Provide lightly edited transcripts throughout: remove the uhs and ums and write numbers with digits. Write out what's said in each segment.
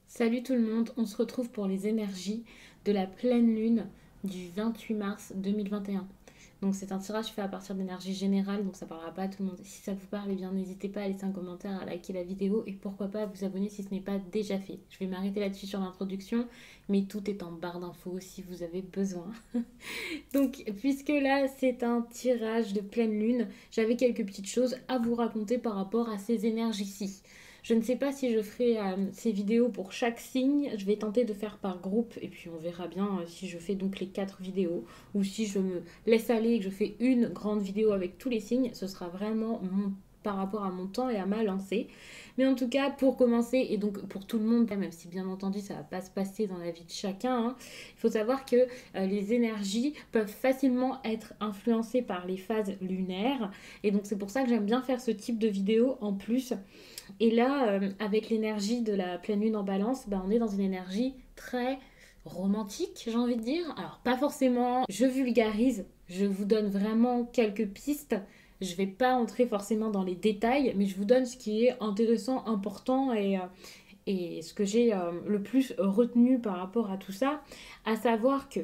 Salut tout le monde, on se retrouve pour les énergies de la pleine lune du 28 mars 2021. Donc c'est un tirage fait à partir d'énergie générale, donc ça parlera pas à tout le monde. Si ça vous parle, eh bien n'hésitez pas à laisser un commentaire, à liker la vidéo et pourquoi pas à vous abonner si ce n'est pas déjà fait. Je vais m'arrêter là-dessus sur l'introduction, mais tout est en barre d'infos si vous avez besoin. Donc puisque là c'est un tirage de pleine lune, j'avais quelques petites choses à vous raconter par rapport à ces énergies-ci. Je ne sais pas si je ferai ces vidéos pour chaque signe. Je vais tenter de faire par groupe et puis on verra bien si je fais donc les 4 vidéos ou si je me laisse aller et que je fais une grande vidéo avec tous les signes. Ce sera vraiment par rapport à mon temps et à ma lancée. Mais en tout cas, pour commencer, et donc pour tout le monde, même si bien entendu ça ne va pas se passer dans la vie de chacun, hein, il faut savoir que les énergies peuvent facilement être influencées par les phases lunaires. Et donc c'est pour ça que j'aime bien faire ce type de vidéo en plus. Et là, avec l'énergie de la pleine lune en balance, on est dans une énergie très romantique, j'ai envie de dire. Alors, pas forcément, je vulgarise, je vous donne vraiment quelques pistes. Je ne vais pas entrer forcément dans les détails, mais je vous donne ce qui est intéressant, important et ce que j'ai le plus retenu par rapport à tout ça, à savoir que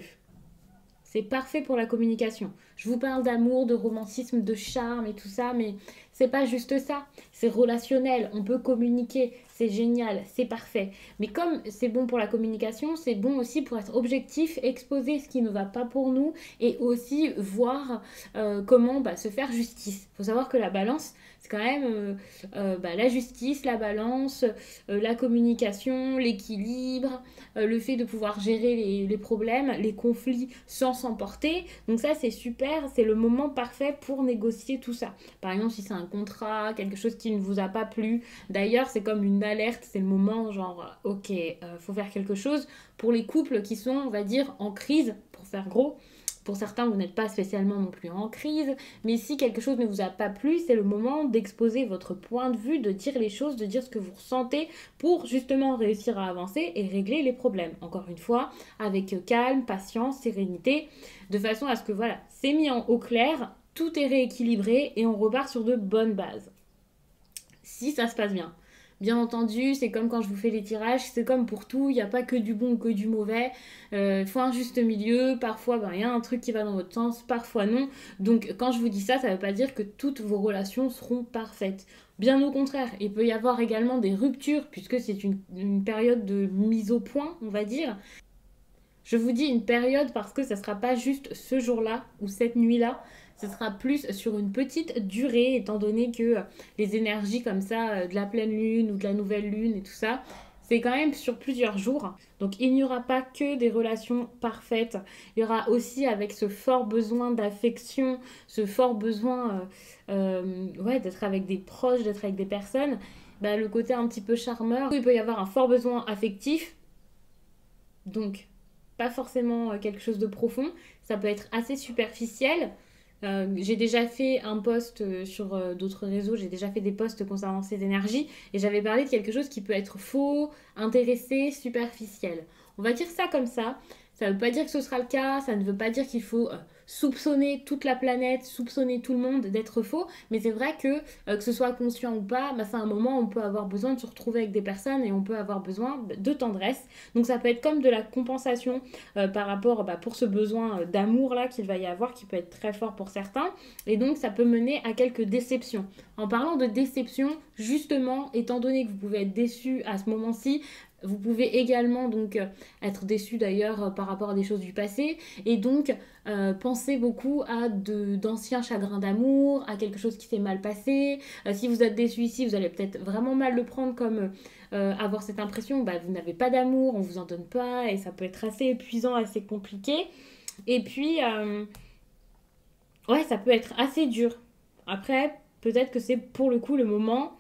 c'est parfait pour la communication. Je vous parle d'amour, de romantisme, de charme et tout ça, mais c'est pas juste ça. C'est relationnel, on peut communiquer, c'est génial, c'est parfait. Mais comme c'est bon pour la communication, c'est bon aussi pour être objectif, exposer ce qui ne va pas pour nous et aussi voir comment se faire justice. Il faut savoir que la balance, c'est quand même la justice, la balance, la communication, l'équilibre, le fait de pouvoir gérer les problèmes, les conflits sans s'emporter. Donc ça, c'est super, c'est le moment parfait pour négocier tout ça. Par exemple, si c'est un contrat, quelque chose qui ne vous a pas plu. D'ailleurs, c'est comme une alerte, c'est le moment genre, ok, faut faire quelque chose. Pour les couples qui sont, on va dire, en crise, pour faire gros, pour certains, vous n'êtes pas spécialement non plus en crise, mais si quelque chose ne vous a pas plu, c'est le moment d'exposer votre point de vue, de dire les choses, de dire ce que vous ressentez pour justement réussir à avancer et régler les problèmes. Encore une fois, avec calme, patience, sérénité, de façon à ce que voilà, c'est mis au clair, tout est rééquilibré et on repart sur de bonnes bases. Si ça se passe bien. Bien entendu, c'est comme quand je vous fais les tirages, c'est comme pour tout, il n'y a pas que du bon ou que du mauvais. Il faut un juste milieu, parfois il y a un truc qui va dans votre sens, parfois non. Donc quand je vous dis ça, ça ne veut pas dire que toutes vos relations seront parfaites. Bien au contraire, il peut y avoir également des ruptures, puisque c'est une période de mise au point, on va dire. Je vous dis une période parce que ça ne sera pas juste ce jour-là ou cette nuit-là, ce sera plus sur une petite durée, étant donné que les énergies comme ça, de la pleine lune ou de la nouvelle lune et tout ça, c'est quand même sur plusieurs jours. Donc il n'y aura pas que des relations parfaites, il y aura aussi avec ce fort besoin d'affection, ce fort besoin d'être avec des proches, d'être avec des personnes, le côté un petit peu charmeur. Il peut y avoir un fort besoin affectif, donc pas forcément quelque chose de profond, ça peut être assez superficiel. J'ai déjà fait un post sur d'autres réseaux, j'ai déjà fait des posts concernant ces énergies et j'avais parlé de quelque chose qui peut être faux, intéressé, superficiel. On va dire ça comme ça. Ça ne veut pas dire que ce sera le cas, ça ne veut pas dire qu'il faut soupçonner toute la planète, soupçonner tout le monde d'être faux, mais c'est vrai que ce soit conscient ou pas, c'est un moment où on peut avoir besoin de se retrouver avec des personnes et on peut avoir besoin de tendresse. Donc ça peut être comme de la compensation par rapport pour ce besoin d'amour là qu'il va y avoir qui peut être très fort pour certains et donc ça peut mener à quelques déceptions. En parlant de déception, justement, étant donné que vous pouvez être déçu à ce moment-ci, vous pouvez également donc être déçu d'ailleurs par rapport à des choses du passé et donc penser beaucoup à d'anciens chagrins d'amour, à quelque chose qui s'est mal passé. Si vous êtes déçu ici, vous allez peut-être vraiment mal le prendre comme avoir cette impression vous n'avez pas d'amour, on vous en donne pas et ça peut être assez épuisant, assez compliqué. Et puis, ça peut être assez dur. Après, peut-être que c'est pour le coup le moment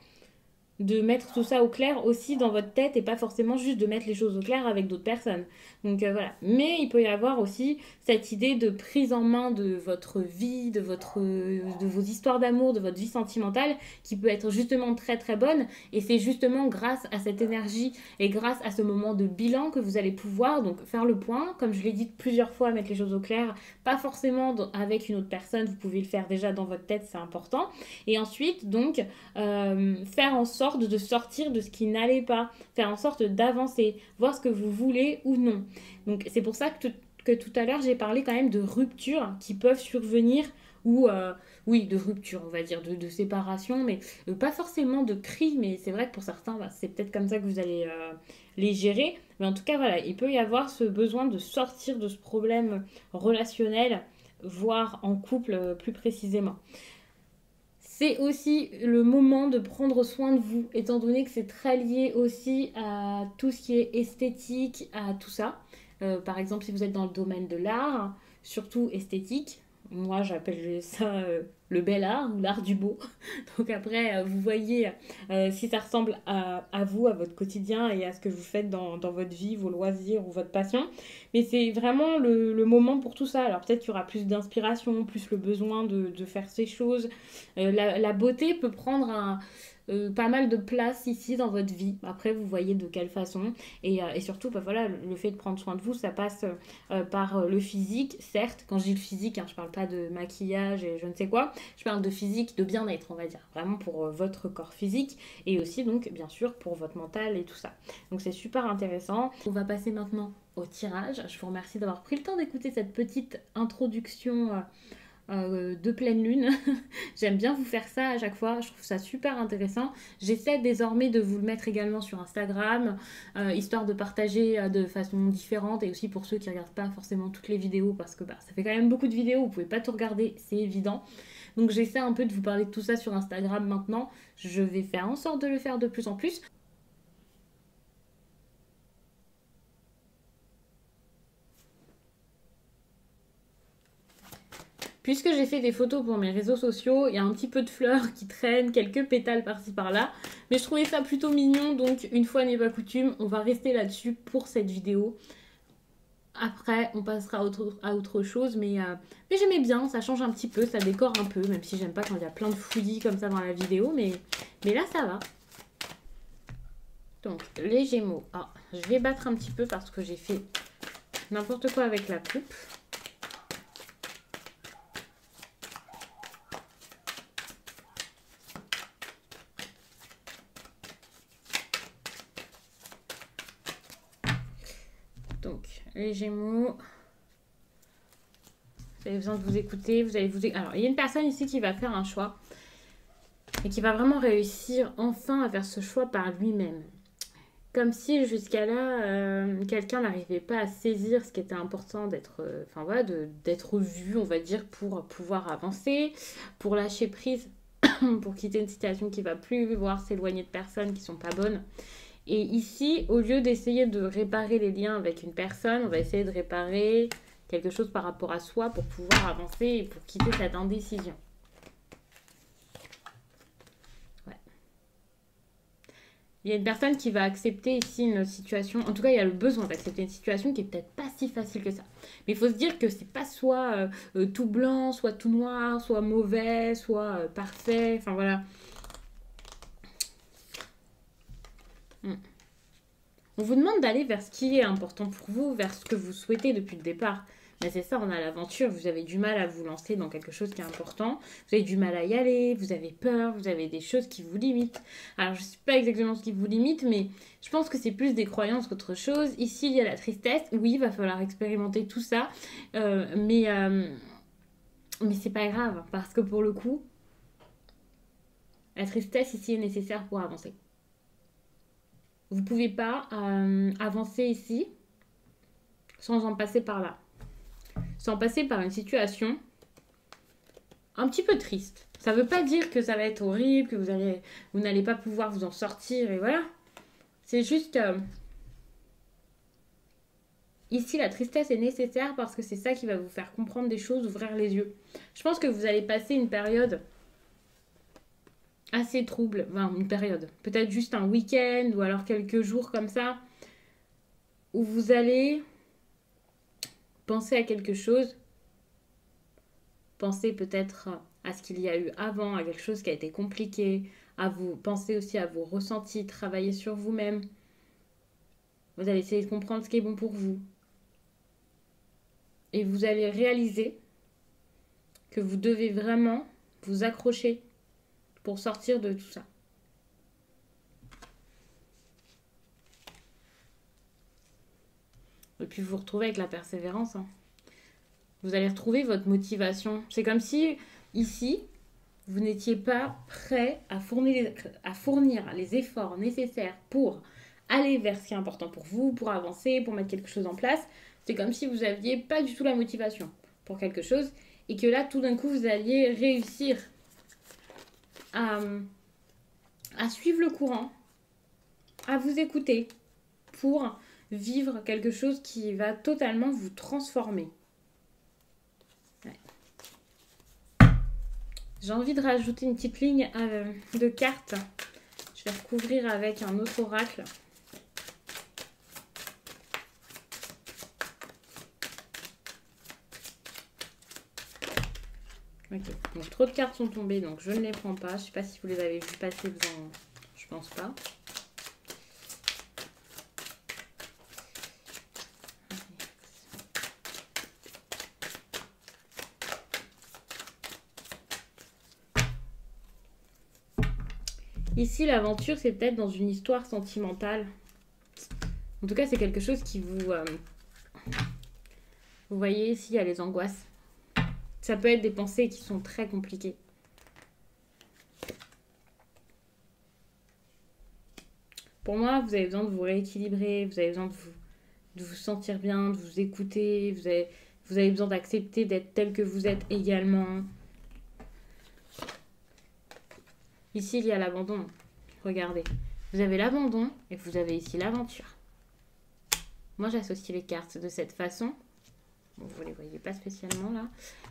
de mettre tout ça au clair aussi dans votre tête et pas forcément juste de mettre les choses au clair avec d'autres personnes. Donc voilà. Mais il peut y avoir aussi cette idée de prise en main de votre vie, de vos histoires d'amour, de votre vie sentimentale qui peut être justement très très bonne. Et c'est justement grâce à cette énergie et grâce à ce moment de bilan que vous allez pouvoir donc faire le point. Comme je l'ai dit plusieurs fois, mettre les choses au clair, pas forcément avec une autre personne, vous pouvez le faire déjà dans votre tête, c'est important. Et ensuite donc faire en sorte sorte de sortir de ce qui n'allait pas, faire en sorte d'avancer, voir ce que vous voulez ou non. Donc c'est pour ça que tout à l'heure j'ai parlé quand même de ruptures qui peuvent survenir ou oui, de rupture, on va dire, de séparation, mais pas forcément de cris, mais c'est vrai que pour certains, bah, c'est peut-être comme ça que vous allez les gérer. Mais en tout cas, voilà, il peut y avoir ce besoin de sortir de ce problème relationnel, voire en couple plus précisément. C'est aussi le moment de prendre soin de vous, étant donné que c'est très lié aussi à tout ce qui est esthétique, à tout ça. Par exemple, si vous êtes dans le domaine de l'art, surtout esthétique, moi j'appelle ça le bel art ou l'art du beau. Donc après, vous voyez si ça ressemble à vous, à votre quotidien et à ce que vous faites dans votre vie, vos loisirs ou votre passion. Mais c'est vraiment le moment pour tout ça. Alors peut-être qu'il y aura plus d'inspiration, plus le besoin de faire ces choses. La beauté peut prendre pas mal de place ici dans votre vie. Après, vous voyez de quelle façon. Et surtout, bah, voilà, le fait de prendre soin de vous, ça passe par le physique, certes. Quand je dis le physique, hein, je parle pas de maquillage et je ne sais quoi. Je parle de physique, de bien-être, on va dire. Vraiment pour votre corps physique. Et aussi, donc, bien sûr, pour votre mental et tout ça. Donc, c'est super intéressant. On va passer maintenant au tirage. Je vous remercie d'avoir pris le temps d'écouter cette petite introduction de pleine lune. J'aime bien vous faire ça à chaque fois, je trouve ça super intéressant. J'essaie désormais de vous le mettre également sur Instagram, histoire de partager de façon différente et aussi pour ceux qui ne regardent pas forcément toutes les vidéos parce que bah, ça fait quand même beaucoup de vidéos, vous pouvez pas tout regarder, c'est évident. Donc j'essaie un peu de vous parler de tout ça sur Instagram maintenant. Je vais faire en sorte de le faire de plus en plus. Puisque j'ai fait des photos pour mes réseaux sociaux, il y a un petit peu de fleurs qui traînent, quelques pétales par-ci par-là. Mais je trouvais ça plutôt mignon, donc une fois n'est pas coutume, on va rester là-dessus pour cette vidéo. Après, on passera à autre chose, mais j'aimais bien, ça change un petit peu, ça décore un peu, même si j'aime pas quand il y a plein de fouillis comme ça dans la vidéo, mais là ça va. Donc, les Gémeaux. Ah, je vais battre un petit peu parce que j'ai fait n'importe quoi avec la coupe. Donc, les Gémeaux, vous avez besoin de vous écouter. Alors, il y a une personne ici qui va faire un choix et qui va vraiment réussir enfin à faire ce choix par lui-même. Comme si jusqu'à là, quelqu'un n'arrivait pas à saisir ce qui était important d'être d'être vu, on va dire, pour pouvoir avancer, pour lâcher prise, pour quitter une situation qui va plus, voire s'éloigner de personnes qui sont pas bonnes. Et ici, au lieu d'essayer de réparer les liens avec une personne, on va essayer de réparer quelque chose par rapport à soi pour pouvoir avancer et pour quitter cette indécision. Ouais. Il y a une personne qui va accepter ici une situation, en tout cas il y a le besoin d'accepter une situation qui est peut-être pas si facile que ça. Mais il faut se dire que c'est pas soit tout blanc, soit tout noir, soit mauvais, soit parfait, enfin voilà. On vous demande d'aller vers ce qui est important pour vous, vers ce que vous souhaitez depuis le départ. Mais c'est ça, on a l'aventure, vous avez du mal à vous lancer dans quelque chose qui est important, vous avez du mal à y aller, vous avez peur, vous avez des choses qui vous limitent. Alors je ne sais pas exactement ce qui vous limite, mais je pense que c'est plus des croyances qu'autre chose. Ici, il y a la tristesse, oui, il va falloir expérimenter tout ça, mais c'est pas grave, parce que pour le coup, la tristesse ici est nécessaire pour avancer. Vous ne pouvez pas avancer ici sans en passer par là. Sans passer par une situation un petit peu triste. Ça ne veut pas dire que ça va être horrible, que vous n'allez pas pouvoir vous en sortir et voilà. C'est juste ici la tristesse est nécessaire parce que c'est ça qui va vous faire comprendre des choses, ouvrir les yeux. Je pense que vous allez passer une période assez trouble, enfin une période, peut-être juste un week-end ou alors quelques jours comme ça, où vous allez penser à quelque chose, penser peut-être à ce qu'il y a eu avant, à quelque chose qui a été compliqué, à vous penser aussi à vos ressentis, travailler sur vous-même. Vous allez essayer de comprendre ce qui est bon pour vous. Et vous allez réaliser que vous devez vraiment vous accrocher pour sortir de tout ça. Et puis vous retrouvez avec la persévérance. Hein. Vous allez retrouver votre motivation. C'est comme si, ici, vous n'étiez pas prêt à fournir les efforts nécessaires pour aller vers ce qui est important pour vous, pour avancer, pour mettre quelque chose en place. C'est comme si vous n'aviez pas du tout la motivation pour quelque chose et que là, tout d'un coup, vous alliez réussir à suivre le courant, à vous écouter pour vivre quelque chose qui va totalement vous transformer. Ouais. J'ai envie de rajouter une petite ligne de cartes. Je vais recouvrir avec un autre oracle. Ok, donc trop de cartes sont tombées, donc je ne les prends pas. Je ne sais pas si vous les avez vues passer, je pense pas. Ici, l'aventure, c'est peut-être dans une histoire sentimentale. En tout cas, c'est quelque chose qui vous... Vous voyez, ici, il y a les angoisses. Ça peut être des pensées qui sont très compliquées. Pour moi, vous avez besoin de vous rééquilibrer, vous avez besoin de vous sentir bien, de vous écouter, vous avez besoin d'accepter d'être tel que vous êtes également. Ici, il y a l'abandon. Regardez, vous avez l'abandon et vous avez ici l'aventure. Moi, j'associe les cartes de cette façon. Bon, vous ne les voyez pas spécialement là.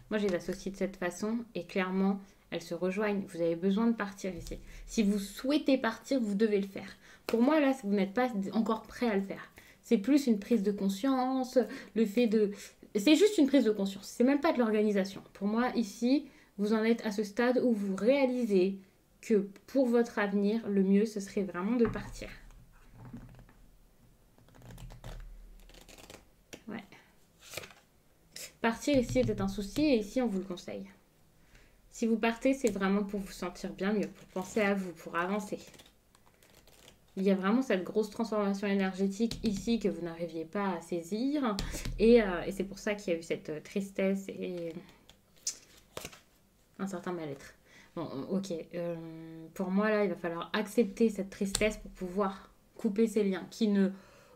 Moi, je les associe de cette façon et clairement, elles se rejoignent. Vous avez besoin de partir ici. Si vous souhaitez partir, vous devez le faire. Pour moi, là, vous n'êtes pas encore prêt à le faire. C'est plus une prise de conscience, le fait de... C'est juste une prise de conscience. C'est même pas de l'organisation. Pour moi, ici, vous en êtes à ce stade où vous réalisez que pour votre avenir, le mieux, ce serait vraiment de partir. Ouais. Partir ici était un souci et ici, on vous le conseille. Si vous partez, c'est vraiment pour vous sentir bien mieux, pour penser à vous, pour avancer. Il y a vraiment cette grosse transformation énergétique ici que vous n'arriviez pas à saisir. Et c'est pour ça qu'il y a eu cette tristesse et un certain mal-être. Bon, ok. Pour moi, là, il va falloir accepter cette tristesse pour pouvoir couper ces liens qui ne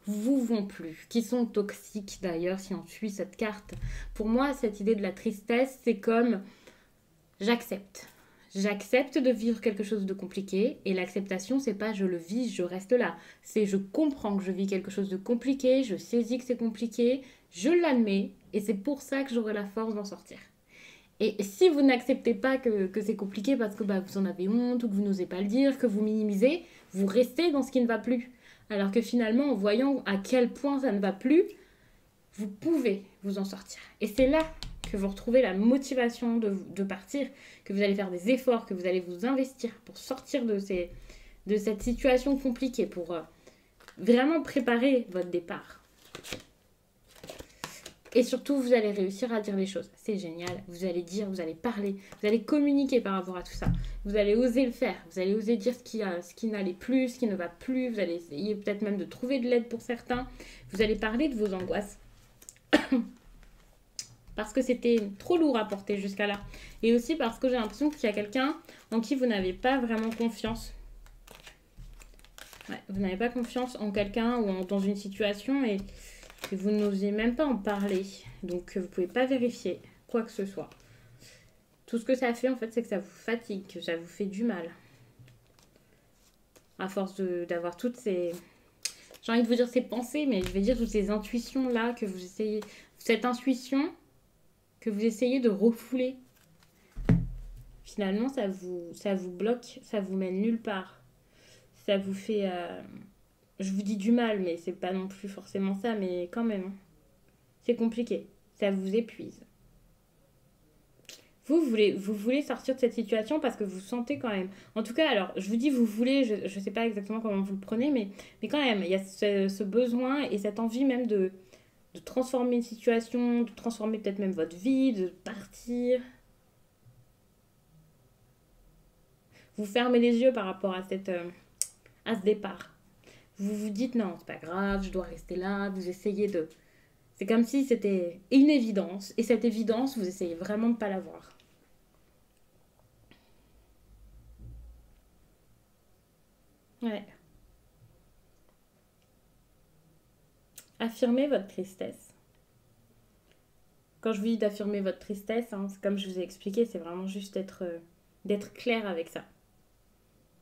vous vont plus, qui sont toxiques d'ailleurs, si on suit cette carte. Pour moi, cette idée de la tristesse, c'est comme j'accepte. J'accepte de vivre quelque chose de compliqué et l'acceptation, c'est pas je le vis, je reste là. C'est je comprends que je vis quelque chose de compliqué, je saisis que c'est compliqué, je l'admets et c'est pour ça que j'aurai la force d'en sortir. Et si vous n'acceptez pas que c'est compliqué parce que vous en avez honte ou que vous n'osez pas le dire, que vous minimisez, vous restez dans ce qui ne va plus. Alors que finalement, en voyant à quel point ça ne va plus, vous pouvez vous en sortir. Et c'est là que vous retrouvez la motivation de partir, que vous allez faire des efforts, que vous allez vous investir pour sortir de cette situation compliquée, pour vraiment préparer votre départ. Et surtout, vous allez réussir à dire les choses. C'est génial. Vous allez dire, vous allez parler, vous allez communiquer par rapport à tout ça. Vous allez oser le faire. Vous allez oser dire ce qui n'allait plus, ce qui ne va plus. Vous allez essayer peut-être même de trouver de l'aide pour certains. Vous allez parler de vos angoisses. Parce que c'était trop lourd à porter jusqu'à là. Et aussi parce que j'ai l'impression qu'il y a quelqu'un en qui vous n'avez pas vraiment confiance. Ouais, vous n'avez pas confiance en quelqu'un ou dans une situation et vous n'osez même pas en parler. Donc, vous ne pouvez pas vérifier quoi que ce soit. Tout ce que ça fait, en fait, c'est que ça vous fatigue, que ça vous fait du mal. À force d'avoir toutes ces... J'ai envie de vous dire ces pensées, mais je vais dire toutes ces intuitions-là que vous essayez... Cette intuition que vous essayez de refouler. Finalement, ça vous bloque, ça vous mène nulle part. Ça vous fait... Je vous dis du mal, mais c'est pas non plus forcément ça, mais quand même. C'est compliqué. Ça vous épuise. Vous voulez sortir de cette situation parce que vous sentez quand même. En tout cas, alors, je vous dis vous voulez, je ne sais pas exactement comment vous le prenez, mais quand même, il y a ce besoin et cette envie même de transformer une situation, de transformer peut-être même votre vie, de partir. Vous fermez les yeux par rapport à ce départ. Vous vous dites non, c'est pas grave, je dois rester là. Vous essayez C'est comme si c'était une évidence. Et cette évidence, vous essayez vraiment de ne pas la voir. Ouais. Affirmez votre tristesse. Quand je vous dis d'affirmer votre tristesse, hein, c'est comme je vous ai expliqué, c'est vraiment juste d'être clair avec ça.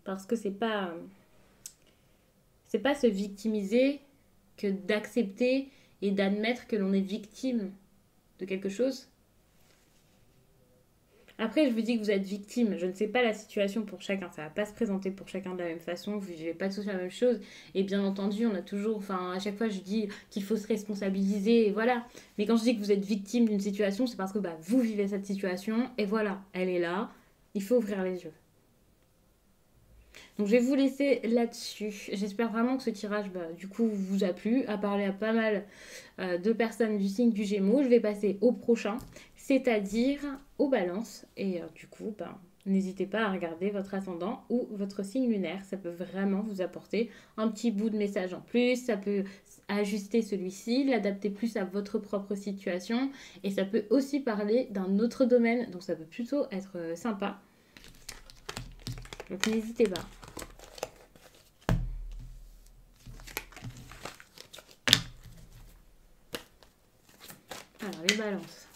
Parce que c'est pas se victimiser que d'accepter et d'admettre que l'on est victime de quelque chose. Après, je vous dis que vous êtes victime. Je ne sais pas la situation pour chacun. Ça ne va pas se présenter pour chacun de la même façon. Vous ne vivez pas tous la même chose. Et bien entendu, on a toujours... Enfin, à chaque fois, je dis qu'il faut se responsabiliser. Et voilà. Mais quand je dis que vous êtes victime d'une situation, c'est parce que vous vivez cette situation. Et voilà, elle est là. Il faut ouvrir les yeux. Donc je vais vous laisser là-dessus. J'espère vraiment que ce tirage, du coup, vous a plu, a parlé à pas mal de personnes du signe du Gémeaux. Je vais passer au prochain, c'est-à-dire aux balances. Et du coup, n'hésitez pas à regarder votre ascendant ou votre signe lunaire. Ça peut vraiment vous apporter un petit bout de message en plus. Ça peut ajuster celui-ci, l'adapter plus à votre propre situation. Et ça peut aussi parler d'un autre domaine. Donc ça peut plutôt être sympa. Donc n'hésitez pas. Alors, les balances.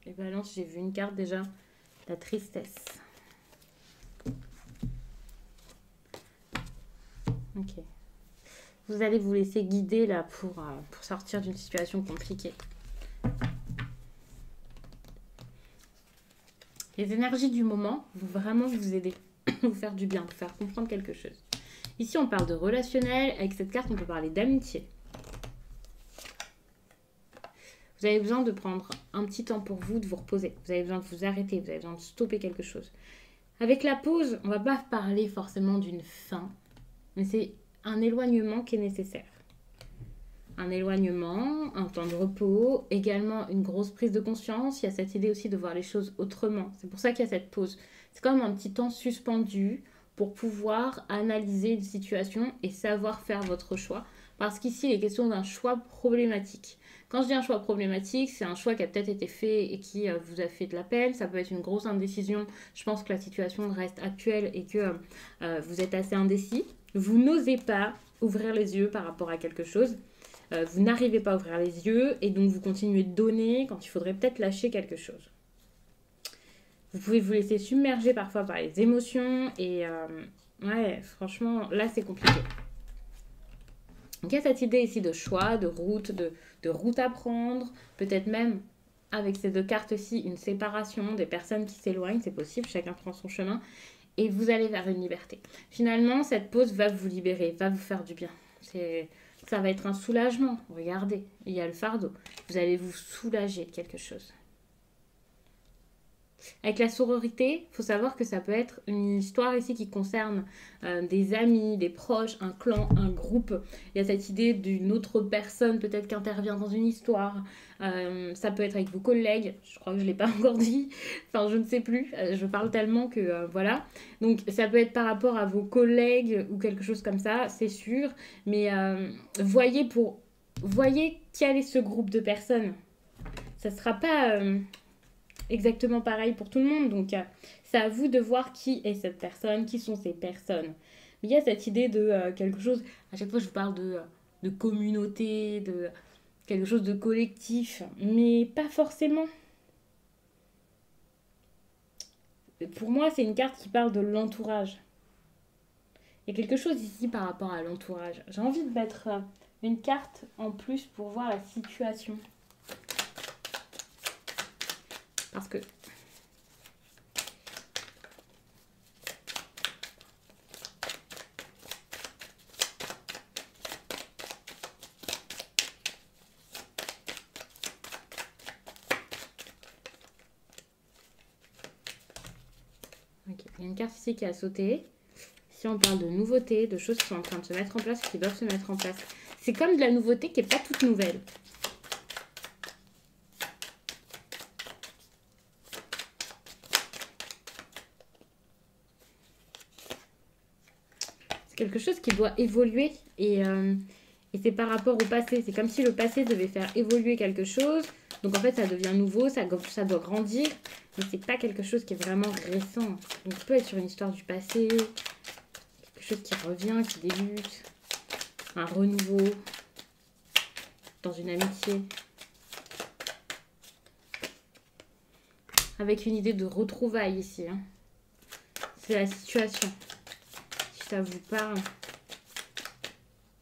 Les balances, j'ai vu une carte déjà, la tristesse. Ok. Vous allez vous laisser guider là pour sortir d'une situation compliquée. Les énergies du moment vont vraiment vous aider, vous faire du bien, vous faire comprendre quelque chose. Ici, on parle de relationnel. Avec cette carte, on peut parler d'amitié. Vous avez besoin de prendre un petit temps pour vous, de vous reposer. Vous avez besoin de vous arrêter, vous avez besoin de stopper quelque chose. Avec la pause, on ne va pas parler forcément d'une fin, mais c'est un éloignement qui est nécessaire. Un éloignement, un temps de repos, également une grosse prise de conscience. Il y a cette idée aussi de voir les choses autrement. C'est pour ça qu'il y a cette pause. C'est comme un petit temps suspendu pour pouvoir analyser une situation et savoir faire votre choix. Parce qu'ici, il est question d'un choix problématique. Quand je dis un choix problématique, c'est un choix qui a peut-être été fait et qui vous a fait de la peine. Ça peut être une grosse indécision. Je pense que la situation reste actuelle et que vous êtes assez indécis. Vous n'osez pas ouvrir les yeux par rapport à quelque chose. Vous n'arrivez pas à ouvrir les yeux et donc vous continuez de donner quand il faudrait peut-être lâcher quelque chose. Vous pouvez vous laisser submerger parfois par les émotions et ouais, franchement, là c'est compliqué. Donc il y a cette idée ici de choix, de route à prendre, peut-être même avec ces deux cartes-ci, une séparation des personnes qui s'éloignent, c'est possible, chacun prend son chemin et vous allez vers une liberté. Finalement, cette pause va vous libérer, va vous faire du bien. Ça va être un soulagement. Regardez, il y a le fardeau. Vous allez vous soulager de quelque chose. Avec la sororité, il faut savoir que ça peut être une histoire ici qui concerne des amis, des proches, un clan, un groupe. Il y a cette idée d'une autre personne peut-être qui intervient dans une histoire. Ça peut être avec vos collègues. Je crois que je ne l'ai pas encore dit. Enfin, je ne sais plus. Je parle tellement que voilà. Donc, ça peut être par rapport à vos collègues ou quelque chose comme ça, c'est sûr. Mais voyez quel est ce groupe de personnes. Ça ne sera pas... exactement pareil pour tout le monde. Donc, c'est à vous de voir qui est cette personne, qui sont ces personnes. il y a cette idée de quelque chose, à chaque fois je vous parle de communauté, de quelque chose de collectif, mais pas forcément. Pour moi, c'est une carte qui parle de l'entourage. Il y a quelque chose ici par rapport à l'entourage. J'ai envie de mettre une carte en plus pour voir la situation. Parce que okay. Il y a une carte ici qui a sauté. Ici, on parle de nouveautés, de choses qui sont en train de se mettre en place, qui doivent se mettre en place. C'est comme de la nouveauté qui n'est pas toute nouvelle. C'est quelque chose qui doit évoluer et c'est par rapport au passé. C'est comme si le passé devait faire évoluer quelque chose. Donc en fait, ça devient nouveau, ça doit grandir. Mais c'est pas quelque chose qui est vraiment récent. Donc on peut être sur une histoire du passé, quelque chose qui revient, qui débute, un renouveau dans une amitié. Avec une idée de retrouvailles ici. Hein. C'est la situation. Si ça vous parle.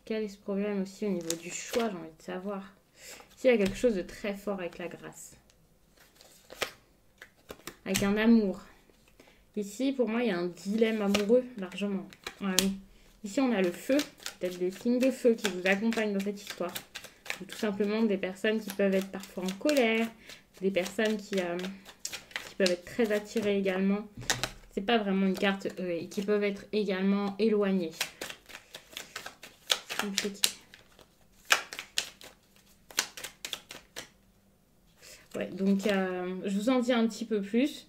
Quel est ce problème aussi au niveau du choix, j'ai envie de savoir. S'il y a quelque chose de très fort avec la grâce. Avec un amour. Ici, pour moi, il y a un dilemme amoureux, largement. Ah oui. Ici, on a le feu. Peut-être des signes de feu qui vous accompagnent dans cette histoire. Ou tout simplement des personnes qui peuvent être parfois en colère. Des personnes qui peuvent être très attirées également. C'est pas vraiment une carte et qui peuvent être également éloignées. C'est compliqué. Ouais, donc je vous en dis un petit peu plus.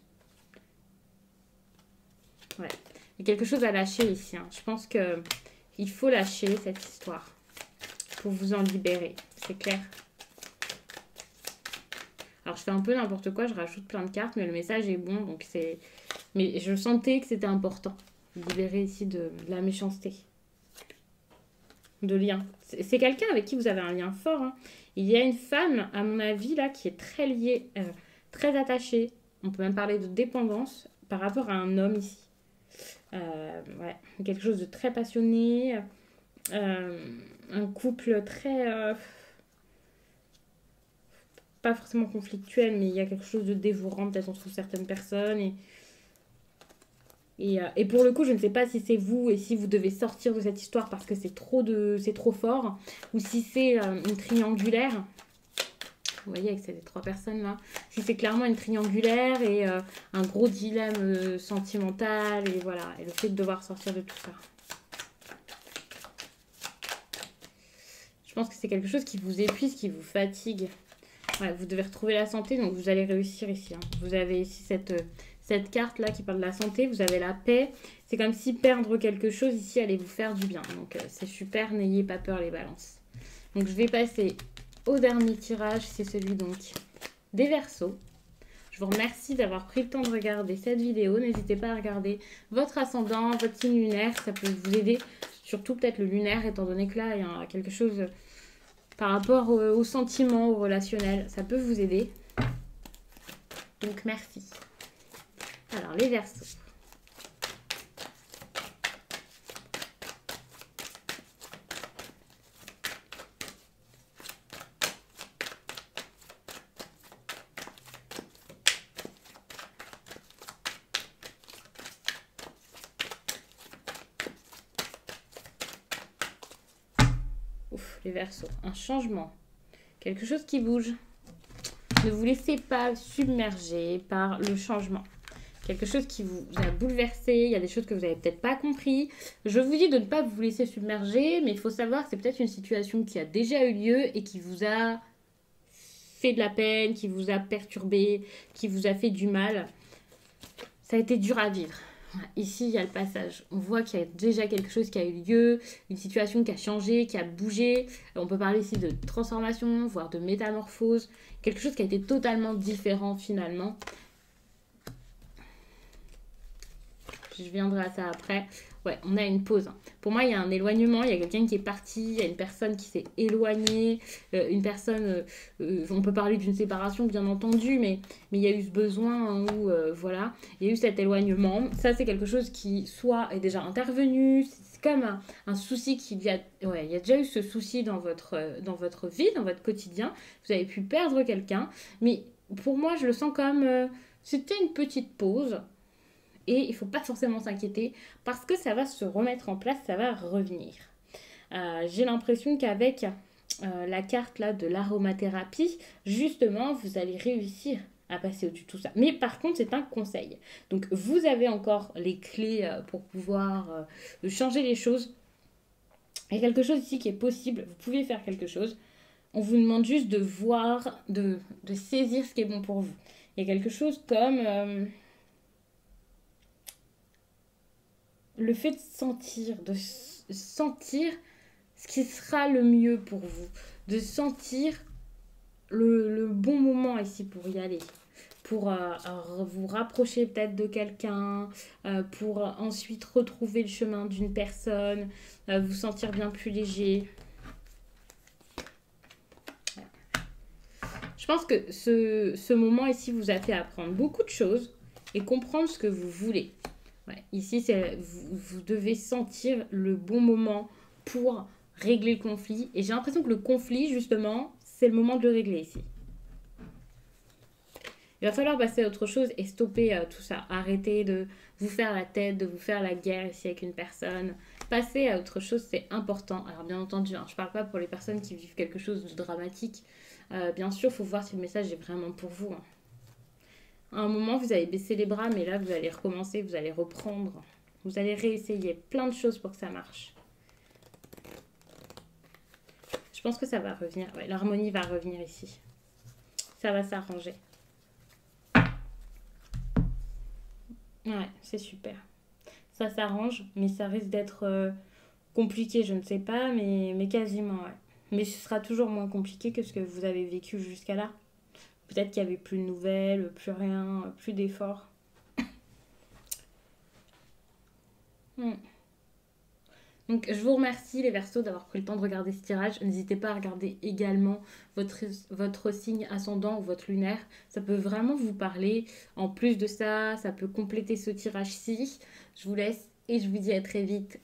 Ouais. Il y a quelque chose à lâcher ici. Hein. Je pense qu'il faut lâcher cette histoire pour vous en libérer. C'est clair. Alors, je fais un peu n'importe quoi. Je rajoute plein de cartes, mais le message est bon. Donc c'est... Mais je sentais que c'était important. Libérer ici de la méchanceté. De lien. C'est quelqu'un avec qui vous avez un lien fort. Hein. Il y a une femme, à mon avis, là, qui est très liée, très attachée. On peut même parler de dépendance par rapport à un homme ici. Ouais, quelque chose de très passionné. Un couple très... pas forcément conflictuel, mais il y a quelque chose de dévorant peut-être entre certaines personnes. Et pour le coup, je ne sais pas si c'est vous et si vous devez sortir de cette histoire parce que c'est trop fort. Ou si c'est une triangulaire. Vous voyez avec ces trois personnes là. Si c'est clairement une triangulaire et un gros dilemme sentimental. Et voilà. Et le fait de devoir sortir de tout ça. Je pense que c'est quelque chose qui vous épuise, qui vous fatigue. Ouais, vous devez retrouver la santé, donc vous allez réussir ici. Hein. Vous avez ici cette carte-là qui parle de la santé. Vous avez la paix. C'est comme si perdre quelque chose ici allait vous faire du bien. Donc c'est super, n'ayez pas peur les balances. Donc je vais passer au dernier tirage. C'est celui donc des Verseaux. Je vous remercie d'avoir pris le temps de regarder cette vidéo. N'hésitez pas à regarder votre ascendant, votre signe lunaire. Ça peut vous aider. Surtout peut-être le lunaire, étant donné que là, il y a quelque chose... Par rapport aux sentiments, au relationnel, ça peut vous aider. Donc, merci. Alors, les Verseaux. Les Verseaux, un changement, quelque chose qui bouge. Ne vous laissez pas submerger par le changement. Quelque chose qui vous a bouleversé, il y a des choses que vous n'avez peut-être pas compris. Je vous dis de ne pas vous laisser submerger, mais il faut savoir que c'est peut-être une situation qui a déjà eu lieu et qui vous a fait de la peine, qui vous a perturbé, qui vous a fait du mal. Ça a été dur à vivre. Ici, il y a le passage. On voit qu'il y a déjà quelque chose qui a eu lieu, une situation qui a changé, qui a bougé. On peut parler ici de transformation, voire de métamorphose. Quelque chose qui a été totalement différent finalement. je viendrai à ça après. Ouais, on a une pause. Pour moi, il y a un éloignement, il y a quelqu'un qui est parti, il y a une personne qui s'est éloignée, une personne, on peut parler d'une séparation bien entendu, mais il y a eu ce besoin hein, où, voilà, il y a eu cet éloignement. Ça, c'est quelque chose qui soit est déjà intervenu, c'est comme un souci qu'il y a, ouais, il y a déjà eu ce souci dans votre vie, dans votre quotidien. Vous avez pu perdre quelqu'un, mais pour moi, je le sens comme, c'était une petite pause. Et il ne faut pas forcément s'inquiéter parce que ça va se remettre en place, ça va revenir. J'ai l'impression qu'avec la carte là de l'aromathérapie, justement, vous allez réussir à passer au-dessus de tout ça. Mais par contre, c'est un conseil. Donc, vous avez encore les clés pour pouvoir changer les choses. Il y a quelque chose ici qui est possible. Vous pouvez faire quelque chose. On vous demande juste de voir, de saisir ce qui est bon pour vous. Il y a quelque chose comme... le fait de sentir ce qui sera le mieux pour vous, de sentir le bon moment ici pour y aller, pour vous rapprocher peut-être de quelqu'un, pour ensuite retrouver le chemin d'une personne, vous sentir bien plus léger. Je pense que ce moment ici vous a fait apprendre beaucoup de choses et comprendre ce que vous voulez. Ouais, ici, vous devez sentir le bon moment pour régler le conflit. Et j'ai l'impression que le conflit, justement, c'est le moment de le régler ici. Il va falloir passer à autre chose et stopper tout ça. Arrêter de vous faire la tête, de vous faire la guerre ici avec une personne. Passer à autre chose, c'est important. Alors bien entendu, hein, je ne parle pas pour les personnes qui vivent quelque chose de dramatique. Bien sûr, il faut voir si le message est vraiment pour vous. Hein. À un moment, vous allez baisser les bras, mais là, vous allez recommencer, vous allez reprendre. Vous allez réessayer plein de choses pour que ça marche. Je pense que ça va revenir. Ouais, l'harmonie va revenir ici. Ça va s'arranger. Ouais, c'est super. Ça s'arrange, mais ça risque d'être compliqué, je ne sais pas, mais quasiment, ouais. Mais ce sera toujours moins compliqué que ce que vous avez vécu jusqu'à là. Peut-être qu'il n'y avait plus de nouvelles, plus rien, plus d'efforts. Donc je vous remercie les Verseaux d'avoir pris le temps de regarder ce tirage. N'hésitez pas à regarder également votre signe ascendant ou votre lunaire. Ça peut vraiment vous parler. En plus de ça, ça peut compléter ce tirage-ci. Je vous laisse et je vous dis à très vite.